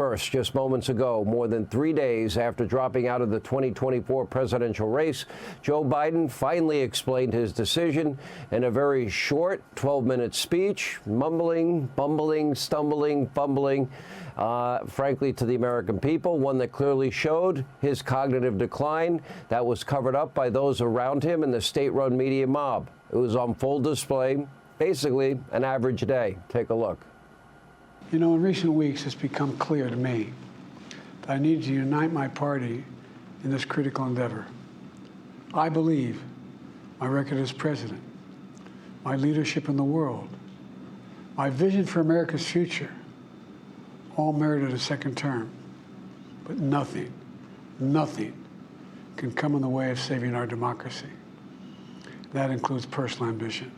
First, just moments ago, more than 3 days after dropping out of the 2024 presidential race, Joe Biden finally explained his decision in a very short 12-minute speech, mumbling, bumbling, stumbling, fumbling, frankly, to the American people, one that clearly showed his cognitive decline that was covered up by those around him and the state-run media mob. It was on full display, basically an average day. Take a look. You know, in recent weeks, it's become clear to me that I need to unite my party in this critical endeavor. I believe my record as president, my leadership in the world, my vision for America's future, all merited a second term. But nothing can come in the way of saving our democracy. That includes personal ambition.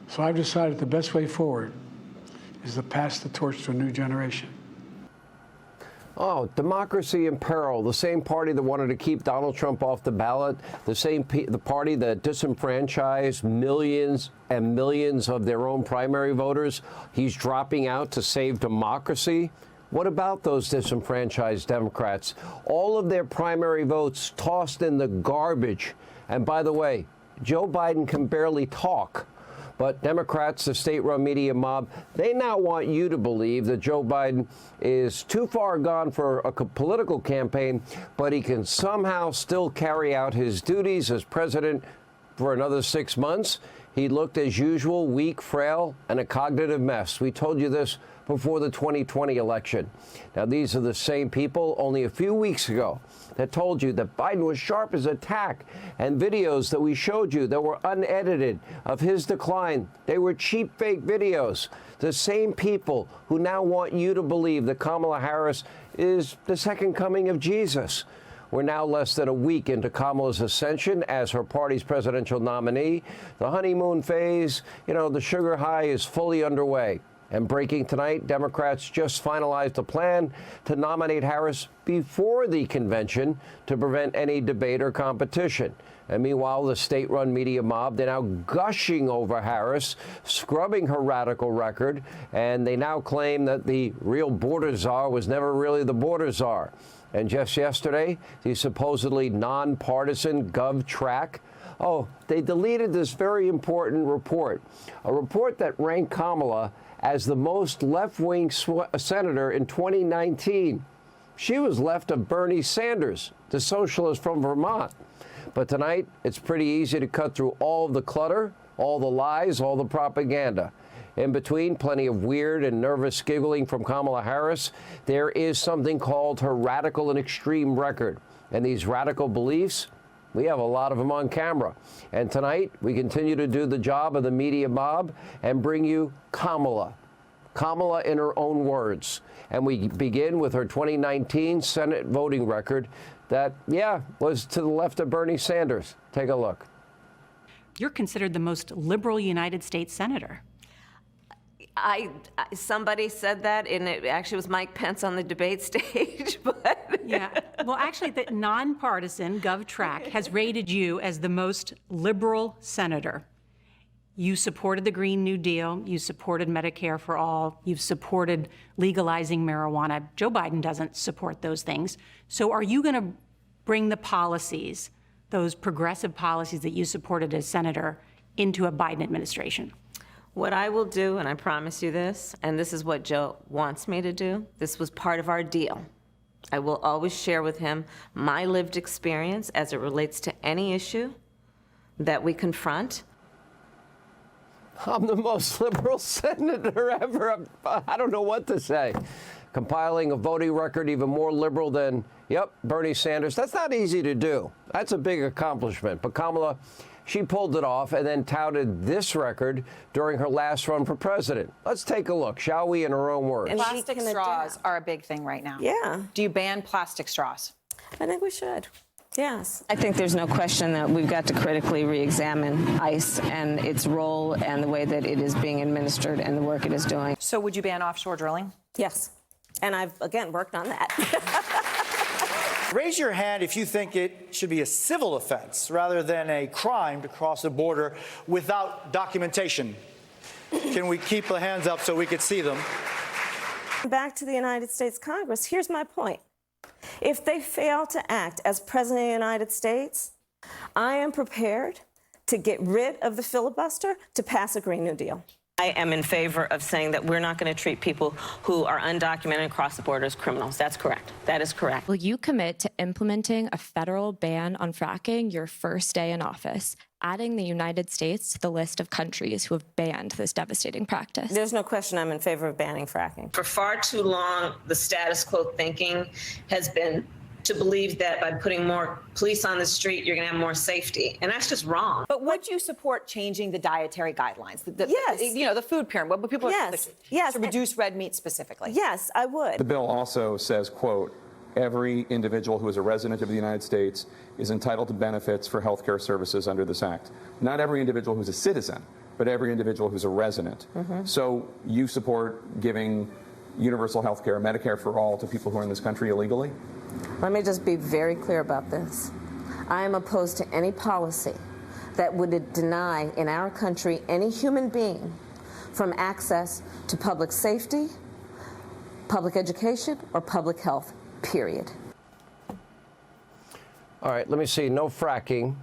So I've decided the best way forward is to pass the torch to a new generation. Oh, democracy in peril. The same party that wanted to keep Donald Trump off the ballot, the party that disenfranchised millions and millions of their own primary voters, he's dropping out to save democracy. What about those disenfranchised Democrats? All of their primary votes tossed in the garbage. And by the way, Joe Biden can barely talk. But Democrats, the state-run media mob, they now want you to believe that Joe Biden is too far gone for a political campaign, but he can somehow still carry out his duties as president for another 6 months. He looked, as usual, weak, frail, and a cognitive mess. We told you this before the 2020 election. Now, these are the same people only a few weeks ago that told you that Biden was sharp as a tack, and videos that we showed you that were unedited of his decline, they were cheap, fake videos. The same people who now want you to believe that Kamala Harris is the second coming of Jesus. We're now less than a week into Kamala's ascension as her party's presidential nominee. The honeymoon phase, the sugar high is fully underway. And breaking tonight, Democrats just finalized a plan to nominate Harris before the convention to prevent any debate or competition. And meanwhile, the state-run media mob, they're now gushing over Harris, scrubbing her radical record, and they now claim that the real border czar was never really the border czar. And just yesterday, the supposedly nonpartisan GovTrack, they deleted this very important report, a report that ranked Kamala as the most left-wing senator in 2019. She was left of Bernie Sanders, the socialist from Vermont. But tonight, it's pretty easy to cut through all of the clutter, all the lies, all the propaganda. In between, plenty of weird and nervous giggling from Kamala Harris. There is something called her radical and extreme record. And these radical beliefs, we have a lot of them on camera. And tonight, we continue to do the job of the media mob and bring you Kamala. Kamala in her own words. And we begin with her 2019 Senate voting record that, was to the left of Bernie Sanders. Take a look. You're considered the most liberal United States senator. Somebody said that, and it actually was Mike Pence on the debate stage. But yeah, well, actually, the nonpartisan GovTrack has rated you as the most liberal senator. You supported the Green New Deal. You supported Medicare for all. You've supported legalizing marijuana. Joe Biden doesn't support those things. So are you going to bring the policies, those progressive policies that you supported as senator, into a Biden administration? What I will do, and I promise you this, and this is what Joe wants me to do, this was part of our deal. I will always share with him my lived experience as it relates to any issue that we confront. I'm the most liberal senator ever. I don't know what to say. Compiling a voting record even more liberal than, Bernie Sanders. That's not easy to do. That's a big accomplishment. But Kamala, she pulled it off and then touted this record during her last run for president. Let's take a look, shall we, in her own words. And plastic straws are a big thing right now. Yeah. Do you ban plastic straws? I think we should. Yes. I think there's no question that we've got to critically re-examine ICE and its role and the way that it is being administered and the work it is doing. So would you ban offshore drilling? Yes. And I've, again, worked on that. Raise your hand if you think it should be a civil offense rather than a crime to cross the border without documentation. Can we keep the hands up so we could see them? Back to the United States Congress, here's my point. If they fail to act as President of the United States, I am prepared to get rid of the filibuster to pass a Green New Deal. I am in favor of saying that we're not going to treat people who are undocumented across the border as criminals. That's correct. That is correct. Will you commit to implementing a federal ban on fracking your first day in office, adding the United States to the list of countries who have banned this devastating practice? There's no question I'm in favor of banning fracking. For far too long, the status quo thinking has been to believe that by putting more police on the street, you're going to have more safety. And that's just wrong. But would you support changing the dietary guidelines? Yes. You know, the food pyramid, what people Yes. Yes. to reduce red meat specifically. Yes, I would. The bill also says, quote, every individual who is a resident of the United States is entitled to benefits for health care services under this act. Not every individual who's a citizen, but every individual who's a resident. So you support giving universal health care, Medicare for all, to people who are in this country illegally? Let me just be very clear about this. I am opposed to any policy that would deny in our country any human being from access to public safety, public education, or public health, period. All right, let me see. No fracking.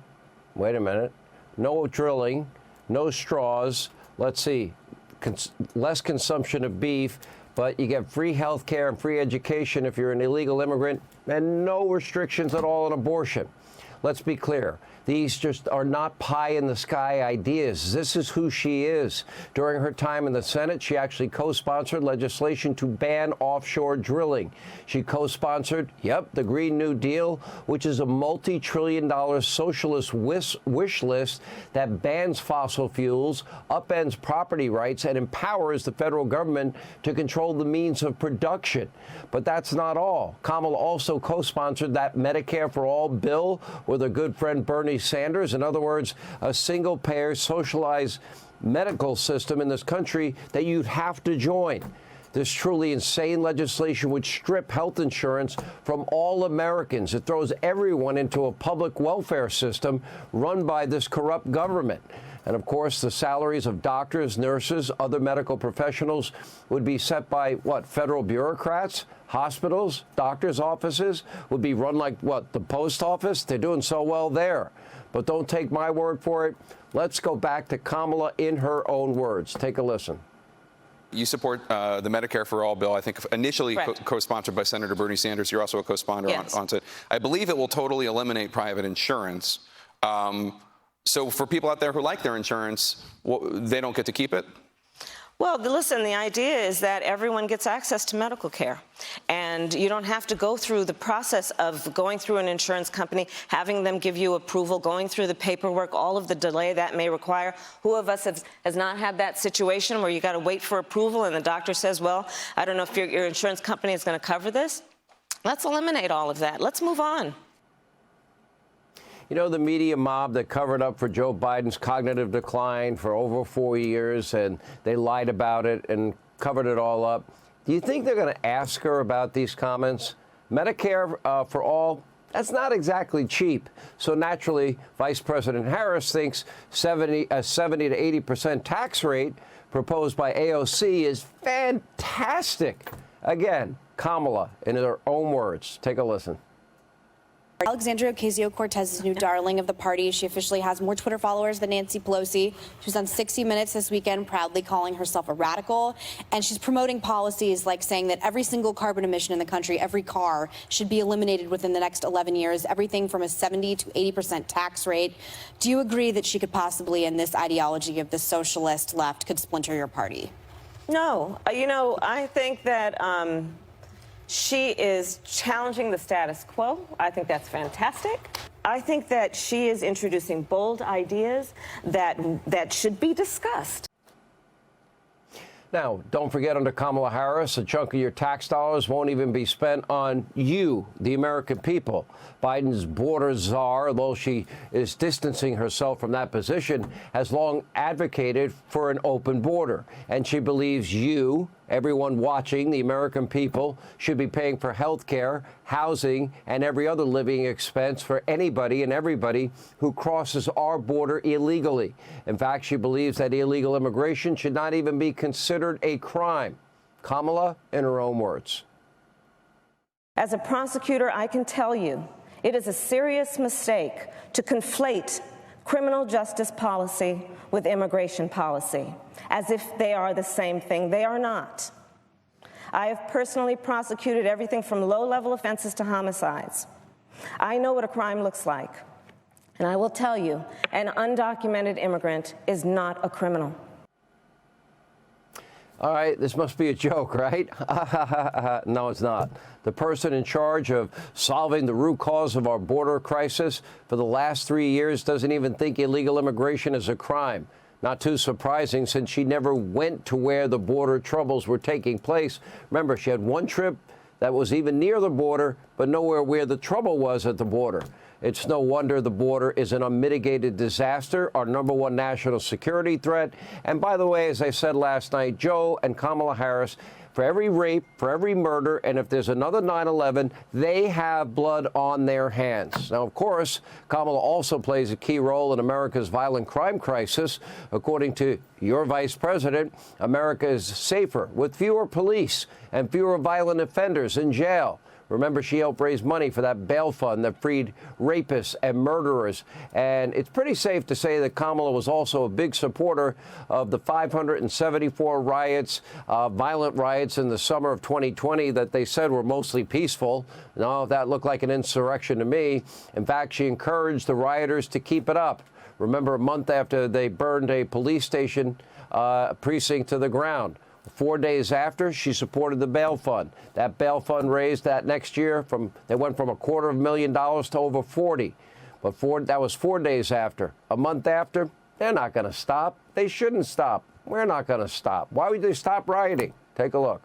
Wait a minute. No drilling. No straws. Let's see. Less consumption of beef, but you get free health care and free education if you're an illegal immigrant, and no restrictions at all on abortion. Let's be clear. These just are not pie-in-the-sky ideas. This is who she is. During her time in the Senate, she actually co-sponsored legislation to ban offshore drilling. She co-sponsored, the Green New Deal, which is a multi-trillion-dollar socialist wish list that bans fossil fuels, upends property rights, and empowers the federal government to control the means of production. But that's not all. Kamala also co-sponsored that Medicare for All bill with her good friend Bernie Sanders. In other words, a single-payer, socialized medical system in this country that you'd have to join. This truly insane legislation would strip health insurance from all Americans. It throws everyone into a public welfare system run by this corrupt government. And of course, the salaries of doctors, nurses, other medical professionals would be set by what? Federal bureaucrats? Hospitals, doctors' offices would be run like what? The post office? They're doing so well there. But don't take my word for it. Let's go back to Kamala in her own words. Take a listen. You support the Medicare for All bill, I think initially co-sponsored by Senator Bernie Sanders. You're also a co-sponsor on it. I believe it will totally eliminate private insurance. So for people out there who like their insurance, they don't get to keep it? Well, listen, the idea is that everyone gets access to medical care. And you don't have to go through the process of going through an insurance company, having them give you approval, going through the paperwork, all of the delay that may require. Who of us has not had that situation where you got to wait for approval and the doctor says, well, I don't know if your insurance company is going to cover this? Let's eliminate all of that. Let's move on. You know, the media mob that covered up for Joe Biden's cognitive decline for over 4 years, and they lied about it and covered it all up. Do you think they're going to ask her about these comments? Medicare for all, that's not exactly cheap. So naturally, Vice President Harris thinks a 70 to 80% tax rate proposed by AOC is fantastic. Again, Kamala, in her own words. Take a listen. Alexandria Ocasio-Cortez's new darling of the party. She officially has more Twitter followers than Nancy Pelosi. She was on 60 Minutes this weekend, proudly calling herself a radical. And she's promoting policies like saying that every single carbon emission in the country, every car, should be eliminated within the next 11 years, everything from a 70 to 80% tax rate. Do you agree that she could possibly, in this ideology of the socialist left, could splinter your party? No. You know, I think that she is challenging the status quo. I think that's fantastic. I think that she is introducing bold ideas that should be discussed. Now, don't forget, under Kamala Harris, a chunk of your tax dollars won't even be spent on you, the American people. Biden's border czar, though she is distancing herself from that position, has long advocated for an open border. And she believes you, everyone watching, the American people, should be paying for health care, housing, and every other living expense for anybody and everybody who crosses our border illegally. In fact, she believes that illegal immigration should not even be considered a crime. Kamala, in her own words. As a prosecutor, I can tell you it is a serious mistake to conflate criminal justice policy with immigration policy, as if they are the same thing. They are not. I have personally prosecuted everything from low-level offenses to homicides. I know what a crime looks like. And I will tell you, an undocumented immigrant is not a criminal. All right, this must be a joke, right? No, it's not. The person in charge of solving the root cause of our border crisis for the last 3 years doesn't even think illegal immigration is a crime. Not too surprising, since she never went to where the border troubles were taking place. Remember, she had one trip that was even near the border, but nowhere where the trouble was at the border. It's no wonder the border is an unmitigated disaster, our #1 national security threat. And by the way, as I said last night, Joe and Kamala Harris, for every rape, for every murder, and if there's another 9/11, they have blood on their hands. Now, of course, Kamala also plays a key role in America's violent crime crisis. According to your vice president, America is safer with fewer police and fewer violent offenders in jail. Remember, she helped raise money for that bail fund that freed rapists and murderers. And it's pretty safe to say that Kamala was also a big supporter of the 574 riots, violent riots in the summer of 2020 that they said were mostly peaceful. No, that looked like an insurrection to me. In fact, she encouraged the rioters to keep it up. Remember, a month after they burned a police station precinct to the ground. 4 days after, she supported the bail fund. That bail fund raised that next year they went from $250,000 to over 40. But that was 4 days after. A month after, they're not going to stop. They shouldn't stop. We're not going to stop. Why would they stop rioting? Take a look.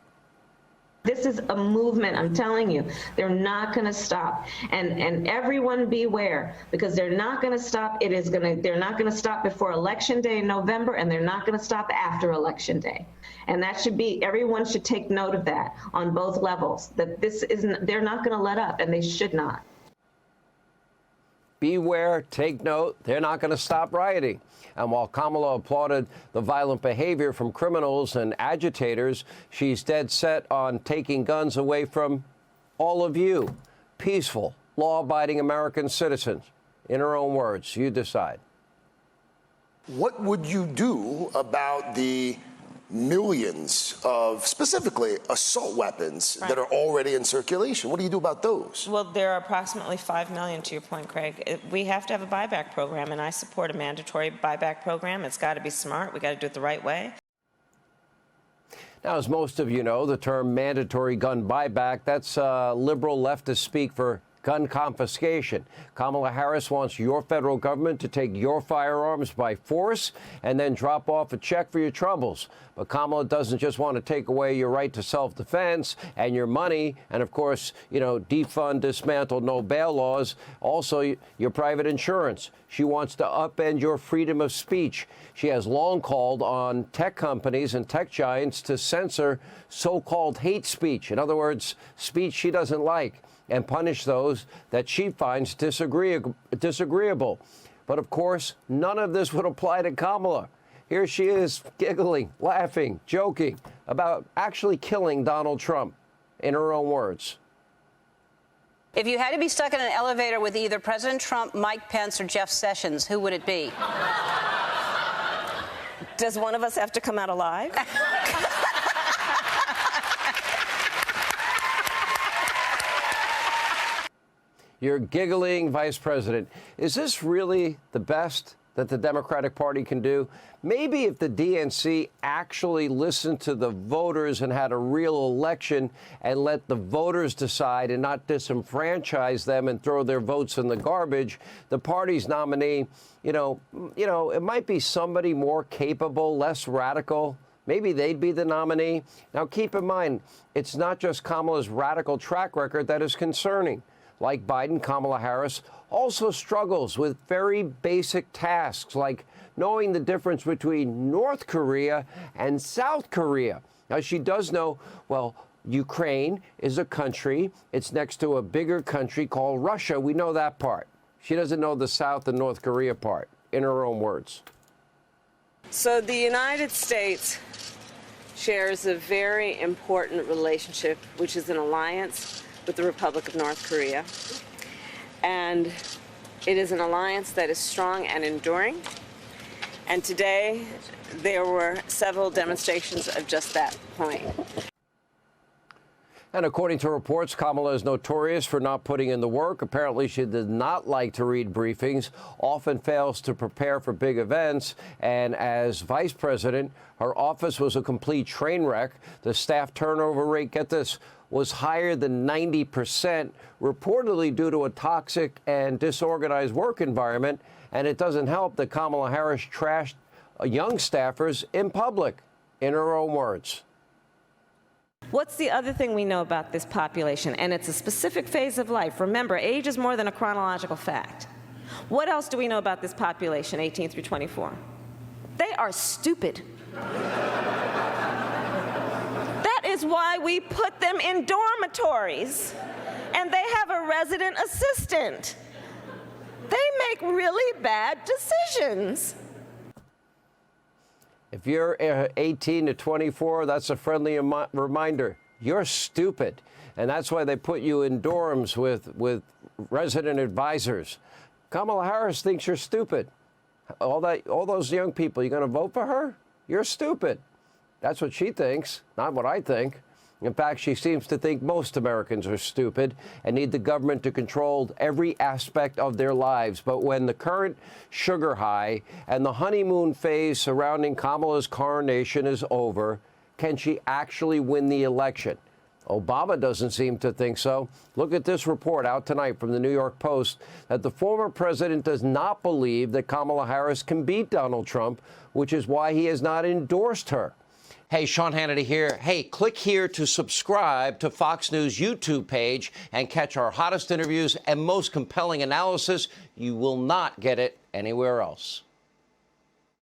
This is a movement, I'm telling you. They're not going to stop. And everyone beware, because they're not going to stop. They're not going to stop before Election Day in November, and they're not going to stop after Election Day. And that should be, everyone should take note of that on both levels, that they're not going to let up, and they should not. Beware, take note, they're not going to stop rioting. And while Kamala applauded the violent behavior from criminals and agitators, she's dead set on taking guns away from all of you, peaceful, law-abiding American citizens. In her own words, you decide. What would you do about the millions of, specifically, assault weapons that are already in circulation? What do you do about those? Well, there are approximately 5 million, to your point, Craig. We have to have a buyback program, and I support a mandatory buyback program. It's got to be smart. We got to do it the right way. Now, as most of you know, the term mandatory gun buyback, that's liberal leftist speak for gun confiscation. Kamala Harris wants your federal government to take your firearms by force and then drop off a check for your troubles. But Kamala doesn't just want to take away your right to self-defense and your money and, of course, defund, dismantle, no bail laws, also your private insurance. She wants to upend your freedom of speech. She has long called on tech companies and tech giants to censor so-called hate speech. In other words, speech she doesn't like, and punish those that she finds disagreeable. But of course, none of this would apply to Kamala. Here she is, giggling, laughing, joking about actually killing Donald Trump, in her own words. If you had to be stuck in an elevator with either President Trump, Mike Pence, or Jeff Sessions, who would it be? Does one of us have to come out alive? You're giggling, Vice President. Is this really the best that the Democratic Party can do? Maybe if the DNC actually listened to the voters and had a real election and let the voters decide and not disenfranchise them and throw their votes in the garbage, the party's nominee, it might be somebody more capable, less radical. Maybe they'd be the nominee. Now, keep in mind, it's not just Kamala's radical track record that is concerning. Like Biden, Kamala Harris also struggles with very basic tasks like knowing the difference between North Korea and South Korea. Now, she does know, Ukraine is a country. It's next to a bigger country called Russia. We know that part. She doesn't know the South and North Korea part, in her own words. So the United States shares a very important relationship, which is an alliance with the Republic of North Korea. And it is an alliance that is strong and enduring. And today, there were several demonstrations of just that point. And according to reports, Kamala is notorious for not putting in the work. Apparently, she does not like to read briefings, often fails to prepare for big events. And as vice president, her office was a complete train wreck. The staff turnover rate, get this, was higher than 90%, reportedly due to a toxic and disorganized work environment. And it doesn't help that Kamala Harris trashed young staffers in public, in her own words. What's the other thing we know about this population? And it's a specific phase of life. Remember, age is more than a chronological fact. What else do we know about this population, 18 through 24? They are stupid. That is why we put them in dormitories, and they have a resident assistant. They make really bad decisions. If you're 18 to 24, that's a friendly reminder. You're stupid. And that's why they put you in dorms with resident advisors. Kamala Harris thinks you're stupid. All those young people, you're going to vote for her? You're stupid. That's what she thinks, not what I think. In fact, she seems to think most Americans are stupid and need the government to control every aspect of their lives. But when the current sugar high and the honeymoon phase surrounding Kamala's coronation is over, can she actually win the election? Obama doesn't seem to think so. Look at this report out tonight from the New York Post that the former president does not believe that Kamala Harris can beat Donald Trump, which is why he has not endorsed her. Hey, Sean Hannity here. Hey, click here to subscribe to Fox News YouTube page and catch our hottest interviews and most compelling analysis. You will not get it anywhere else.